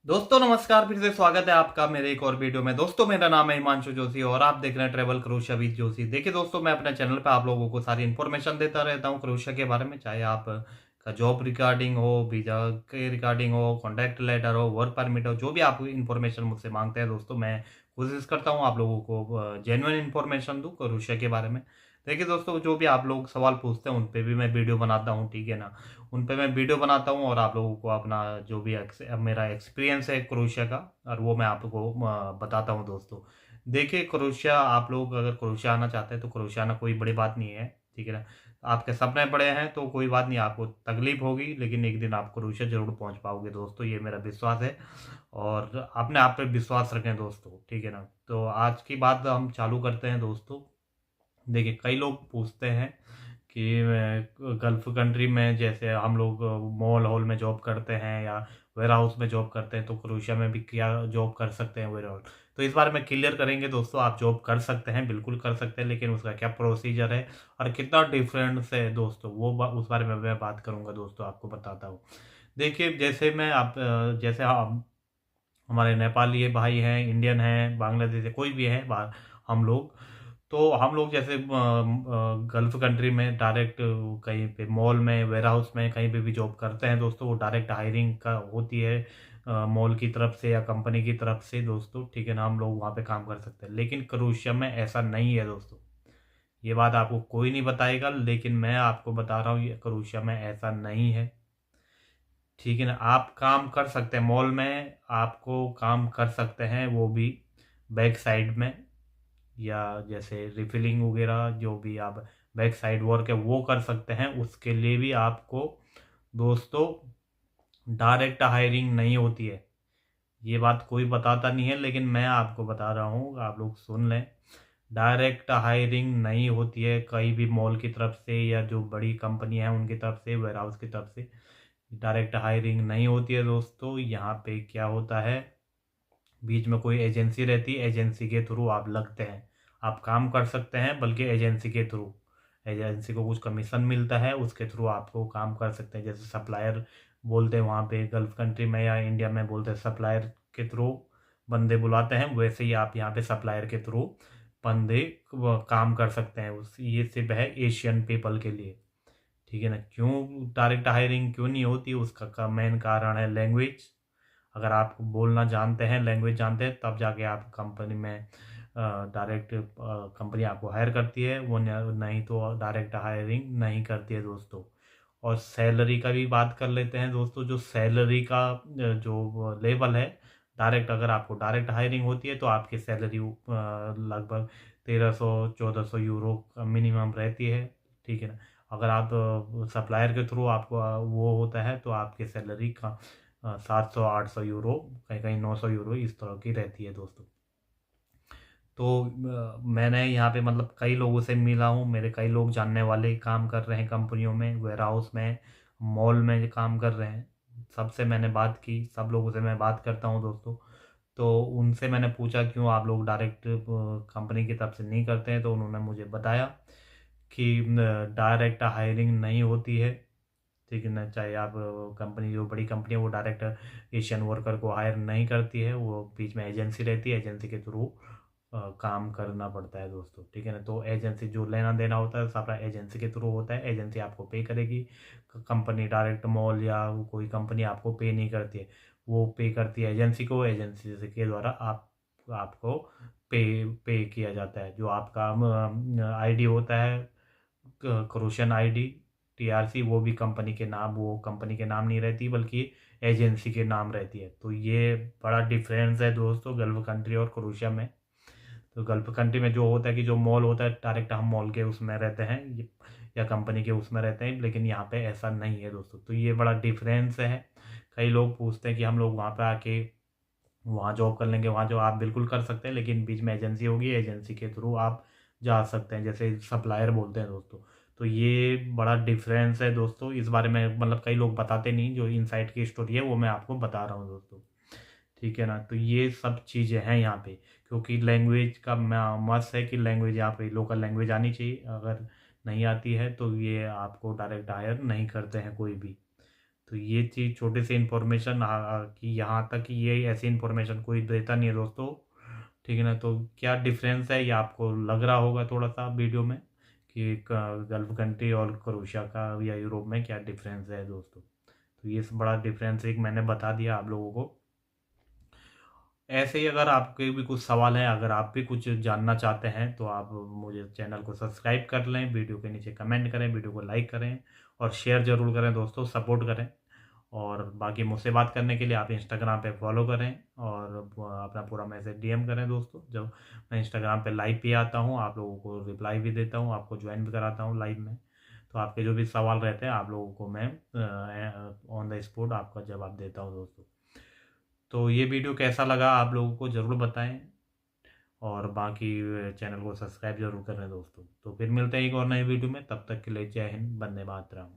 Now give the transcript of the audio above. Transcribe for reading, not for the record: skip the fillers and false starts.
दोस्तों नमस्कार, फिर से स्वागत है आपका मेरे एक और वीडियो में। दोस्तों मेरा नाम है हिमांशु जोशी और आप देख रहे हैं ट्रेवल क्रोशिया विद जोशी। देखिए दोस्तों, मैं अपने चैनल पे आप लोगों को सारी इन्फॉर्मेशन देता रहता हूँ क्रोशिया के बारे में, चाहे आप का जॉब रिगार्डिंग हो, वीजा के रिगार्डिंग हो, कॉन्टैक्ट लेटर हो, वर्क परमिट हो, जो भी आप इन्फॉर्मेशन मुझसे मांगते हैं दोस्तों, मैं कोशिश करता हूँ आप लोगों को जेन्युइन इन्फॉर्मेशन दूँ क्रोशिया के बारे में। देखिए दोस्तों, जो भी आप लोग सवाल पूछते हैं उन पे भी मैं वीडियो बनाता हूँ, ठीक है ना। उन पे मैं वीडियो बनाता हूँ और आप लोगों को अपना जो भी मेरा एक्सपीरियंस है क्रोशिया का, और वो मैं आपको बताता हूँ दोस्तों। देखिए क्रोशिया, आप लोग अगर क्रोशिया आना चाहते हैं तो क्रोशिया आना कोई बड़ी बात नहीं है, ठीक है ना। आपके सपने बड़े हैं तो कोई बात नहीं, आपको तकलीफ होगी लेकिन एक दिन आप क्रोशिया जरूर पहुंच पाओगे दोस्तों, ये मेरा विश्वास है। और अपने आप पे विश्वास रखें दोस्तों, ठीक है ना। तो आज की बात हम चालू करते हैं दोस्तों। देखिए कई लोग पूछते हैं कि गल्फ कंट्री में जैसे हम लोग मॉल हॉल में जॉब करते हैं या वेयर हाउस में जॉब करते हैं, तो क्रोशिया में भी क्या जॉब कर सकते हैं वेयर हाउस। तो इस बारे में क्लियर करेंगे दोस्तों। आप जॉब कर सकते हैं, बिल्कुल कर सकते हैं, लेकिन उसका क्या प्रोसीजर है और कितना डिफरेंस है दोस्तों, उस बारे में मैं बात करूंगा दोस्तों, आपको बताता हूँ। देखिए जैसे मैं आप जैसे हम हमारे नेपाली भाई हैं, इंडियन हैं, बांग्लादेश है, कोई भी है बाहर, हम लोग जैसे गल्फ कंट्री में डायरेक्ट कहीं पे मॉल में, वेयर हाउस में, कहीं पे भी जॉब करते हैं दोस्तों, वो डायरेक्ट हायरिंग का होती है मॉल की तरफ से या कंपनी की तरफ से दोस्तों, ठीक है ना। हम लोग वहाँ पे काम कर सकते हैं, लेकिन क्रूशिया में ऐसा नहीं है दोस्तों। ये बात आपको कोई नहीं बताएगा, लेकिन मैं आपको बता रहा हूँ, ये क्रूशिया में ऐसा नहीं है, ठीक है ना। आप काम कर सकते हैं मॉल में, आपको काम कर सकते हैं वो भी बैक साइड में, या जैसे रिफिलिंग वगैरह जो भी आप बैक साइड वर्क है वो कर सकते हैं। उसके लिए भी आपको दोस्तों डायरेक्ट हायरिंग नहीं होती है। ये बात कोई बताता नहीं है, लेकिन मैं आपको बता रहा हूँ, आप लोग सुन लें। डायरेक्ट हायरिंग नहीं होती है कहीं भी मॉल की तरफ से या जो बड़ी कंपनी है उनकी तरफ से, वेयर हाउस की तरफ से डायरेक्ट हायरिंग नहीं होती है दोस्तों। यहाँ पे क्या होता है, बीच में कोई एजेंसी रहती है, एजेंसी के थ्रू आप लगते हैं, आप काम कर सकते हैं, बल्कि एजेंसी के थ्रू, एजेंसी को कुछ कमीशन मिलता है, उसके थ्रू आपको काम कर सकते हैं। जैसे सप्लायर बोलते हैं वहाँ पे गल्फ कंट्री में या इंडिया में, बोलते हैं सप्लायर के थ्रू बंदे बुलाते हैं, वैसे ही आप यहाँ पे सप्लायर के थ्रू बंदे काम कर सकते हैं। ये सिर्फ है एशियन पीपल के लिए, ठीक है ना। क्यों डायरेक्ट हायरिंग क्यों नहीं होती, उसका मेन कारण है लैंग्वेज। अगर आप बोलना जानते हैं, लैंग्वेज जानते हैं, तब जाके आप कंपनी में डायरेक्ट कंपनी आपको हायर करती है, वो नहीं तो डायरेक्ट हायरिंग नहीं करती है दोस्तों। और सैलरी का भी बात कर लेते हैं दोस्तों। जो सैलरी का जो लेवल है, डायरेक्ट अगर आपको डायरेक्ट हायरिंग होती है तो आपकी सैलरी लगभग 1300-1400 यूरो मिनिमम रहती है, ठीक है ना। अगर आप सप्लायर के थ्रू आपको वो होता है तो आपकी सैलरी का 700-800 यूरो, कहीं कहीं 900 यूरो, इस तरह की रहती है दोस्तों। तो मैंने यहाँ पे मतलब कई लोगों से मिला हूँ, मेरे कई लोग जानने वाले काम कर रहे हैं कंपनियों में, वेयर हाउस में, मॉल में काम कर रहे हैं। सबसे मैंने बात की, सब लोगों से मैं बात करता हूँ दोस्तों। तो उनसे मैंने पूछा क्यों आप लोग डायरेक्ट कंपनी की तरफ से नहीं करते हैं, तो उन्होंने मुझे बताया कि डायरेक्ट हायरिंग नहीं होती है, ठीक है ना। चाहे आप कंपनी, जो बड़ी कंपनी है वो डायरेक्ट एशियन वर्कर को हायर नहीं करती है, वो बीच में एजेंसी रहती है, एजेंसी के थ्रू काम करना पड़ता है दोस्तों, ठीक है ना। तो एजेंसी जो लेना देना होता है सारा एजेंसी के थ्रू होता है, एजेंसी आपको पे करेगी। कंपनी डायरेक्ट मॉल या कोई कंपनी आपको पे नहीं करती है, वो पे करती है एजेंसी को, एजेंसी के द्वारा आपको पे किया जाता है। जो आपका आईडी होता है, क्रोशन आईडी, टीआरसी, वो भी कंपनी के नाम, वो कंपनी के नाम नहीं रहती बल्कि एजेंसी के नाम रहती है। तो ये बड़ा डिफरेंस है दोस्तों गल्फ कंट्री और क्रोशिया में। तो गल्फ कंट्री में जो होता है कि जो मॉल होता है डायरेक्ट हम मॉल के उसमें रहते हैं, या कंपनी के उसमें रहते हैं, लेकिन यहाँ पे ऐसा नहीं है दोस्तों। तो ये बड़ा डिफरेंस है। कई लोग पूछते हैं कि हम लोग वहाँ पे आके वहाँ जॉब कर लेंगे, वहाँ जो आप बिल्कुल कर सकते हैं, लेकिन बीच में एजेंसी होगी, एजेंसी के थ्रू आप जा सकते हैं, जैसे सप्लायर बोलते हैं दोस्तों। तो ये बड़ा डिफरेंस है दोस्तों, इस बारे में मतलब कई लोग बताते नहीं, जो इनसाइड की स्टोरी है वो मैं आपको बता रहा हूँ दोस्तों, ठीक है ना। तो ये सब चीज़ें हैं यहाँ पे, क्योंकि लैंग्वेज का मस्त है कि लैंग्वेज यहाँ पे लोकल लैंग्वेज आनी चाहिए। अगर नहीं आती है तो ये आपको डायरेक्ट हायर नहीं करते हैं कोई भी। तो ये चीज़ छोटी सी इन्फॉर्मेशन कि यहाँ तक कि ये ऐसी इन्फॉर्मेशन कोई देता नहीं है दोस्तों, ठीक है ना। तो क्या डिफरेंस है ये आपको लग रहा होगा थोड़ा सा वीडियो में कि गल्फ कंट्री और क्रोएशिया का या यूरोप में क्या डिफरेंस है दोस्तों। तो ये बड़ा डिफरेंस एक मैंने बता दिया आप लोगों को। ऐसे ही अगर आपके भी कुछ सवाल हैं, अगर आप भी कुछ जानना चाहते हैं तो आप मुझे चैनल को सब्सक्राइब कर लें, वीडियो के नीचे कमेंट करें, वीडियो को लाइक करें और शेयर ज़रूर करें दोस्तों, सपोर्ट करें। और बाकी मुझसे बात करने के लिए आप इंस्टाग्राम पे फॉलो करें और अपना पूरा मैसेज डीएम करें दोस्तों। जब मैं इंस्टाग्राम पे लाइव भी आता हूँ, आप लोगों को रिप्लाई भी देता हूँ, आपको ज्वाइन भी कराता हूँ लाइव में। तो आपके जो भी सवाल रहते हैं आप लोगों को मैं ऑन द स्पॉट आपका जवाब देता हूँ दोस्तों। तो ये वीडियो कैसा लगा आप लोगों को ज़रूर बताएं और बाकी चैनल को सब्सक्राइब जरूर करें दोस्तों। तो फिर मिलते हैं एक और नई वीडियो में, तब तक के लिए जय हिंद, वंदे मातरम।